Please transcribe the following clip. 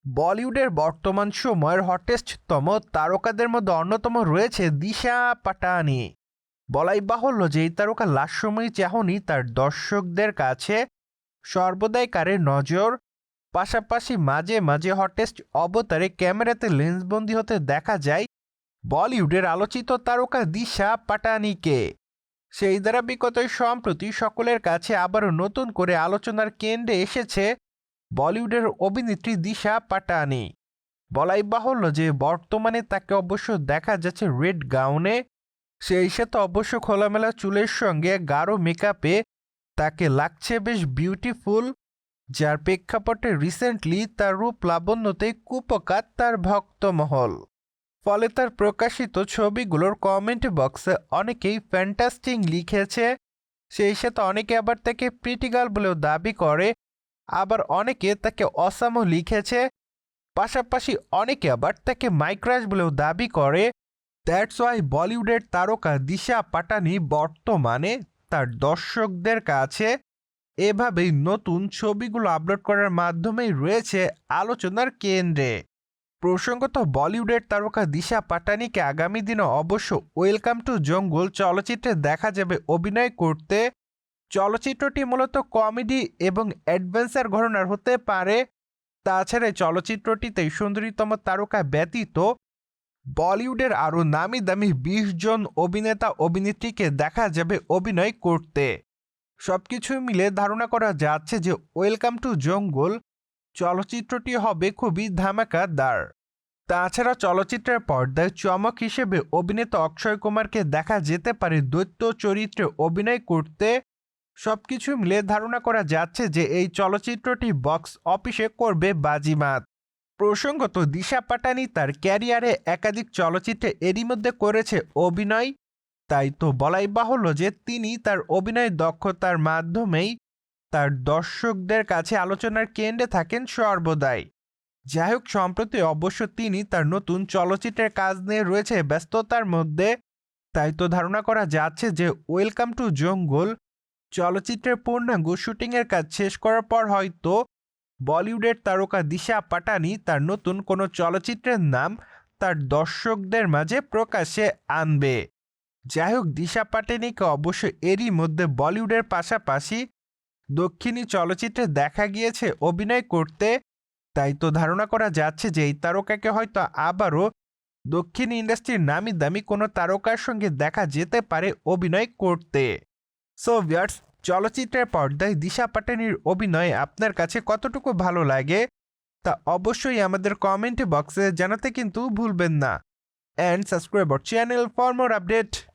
বলিউডের বর্তমান সময়ের হটেস্টতম তারকাদের মধ্যে অন্যতম রয়েছে দিশা পাটানি। বলাই বাহুল্য যে এই তারকা লাস্যময়ী চাহনি তার দর্শকদের কাছে সর্বদাই কারে নজর। পাশাপাশি মাঝে মাঝে হটেস্ট অবতারে ক্যামেরাতে লেন্সবন্দি হতে দেখা যায় বলিউডের আলোচিত তারকা দিশা পাটানিকে। সেই ধারাবাহিকতায় সম্প্রতি সকলের কাছে আবারও নতুন করে আলোচনার কেন্দ্রে এসেছে বলিউডের অভিনেত্রী দিশা পাটানি। বলাই বাহুল্য যে বর্তমানে তাকে অবশ্য দেখা যাচ্ছে রেড গাউনে, সেই সাথে অবশ্য খোলামেলা চুলের সঙ্গে গাঢ় মেকআপে তাকে লাগছে বেশ বিউটিফুল, যার প্রেক্ষাপটে রিসেন্টলি তার রূপ লাবণ্যতে কুপকাত তার ভক্তমহল। ফলে তার প্রকাশিত ছবিগুলোর কমেন্ট বক্সে অনেকেই ফ্যান্টাস্টিং লিখেছে, সেই সাথে অনেকে আবার তাকে প্রিটিগাল বলেও দাবি করে, আবার অনেকে তাকে অসামও লিখেছে। পাশাপাশি অনেকে আবার তাকে মাইক্রাস বলেও দাবি করে। দ্যাটস ওয়াই বলিউডের তারকা দিশা পাটানি বর্তমানে তার দর্শকদের কাছে এভাবেই নতুন ছবিগুলো আপলোড করার মাধ্যমেই রয়েছে আলোচনার কেন্দ্রে। প্রসঙ্গত বলিউডের তারকা দিশা পাটানিকে আগামী দিনে অবশ্য ওয়েলকাম টু জঙ্গল চলচ্চিত্রে দেখা যাবে অভিনয় করতে। চলচ্চিত্রটি মূলত কমেডি এবং অ্যাডভেঞ্চার ঘরানার হতে পারে। তাছাড়া চলচ্চিত্রটিতে সুন্দরীতম তারকা ব্যতীত বলিউডের আরও নামি দামি ২০ জন অভিনেতা অভিনেত্রীকে দেখা যাবে অভিনয় করতে। সবকিছু মিলে ধারণা করা যাচ্ছে যে ওয়েলকাম টু জঙ্গল চলচ্চিত্রটি হবে খুবই ধামাকাদার। তাছাড়া চলচ্চিত্রের পর্দায় চমক হিসেবে অভিনেতা অক্ষয় কুমারকে দেখা যেতে পারে দৈত্য চরিত্রে অভিনয় করতে। সবকিছু মিলে ধারণা করা যাচ্ছে যে এই চলচ্চিত্রটি বক্স অফিসে করবে বাজিমাত। প্রসঙ্গত দিশা পাটানি তার ক্যারিয়ারে একাধিক চলচ্চিত্রে এরই মধ্যে করেছে অভিনয়, তাই তো বলাই বাহুল্য যে তিনি তার অভিনয় দক্ষতার মাধ্যমেই তার দর্শকদের কাছে আলোচনার কেন্দ্রে থাকেন সর্বদাই। যাই হোক, সম্প্রতি অবশ্য তিনি তার নতুন চলচ্চিত্রের কাজ নিয়ে রয়েছে ব্যস্ততার মধ্যে, তাই তো ধারণা করা যাচ্ছে যে ওয়েলকাম টু জঙ্গল চলচ্চিত্রের পূর্ণাঙ্গ শুটিংয়ের কাজ শেষ করার পর হয়তো বলিউডের তারকা দিশা পাটানি তার নতুন কোনো চলচ্চিত্রের নাম তার দর্শকদের মাঝে প্রকাশ্যে আনবে। যাই হোক, দিশা পাটানিকে অবশ্য এরই মধ্যে বলিউডের পাশাপাশি দক্ষিণী চলচ্চিত্রে দেখা গিয়েছে অভিনয় করতে, তাই তো ধারণা করা যাচ্ছে যে এই তারকাকে হয়তো আবারও দক্ষিণ ইন্ডাস্ট্রির নামি দামি কোনো তারকার সঙ্গে দেখা যেতে পারে অভিনয় করতে। সো ভিউয়ার্স, চলচ্চিত্রের পর্দায় দিশা পাটানির অভিনয় আপনার কাছে কতটুকু ভালো লাগে তা অবশ্যই আমাদের কমেন্ট বক্সে জানাতে কিন্তু ভুলবেন না। And subscribe our channel for more update.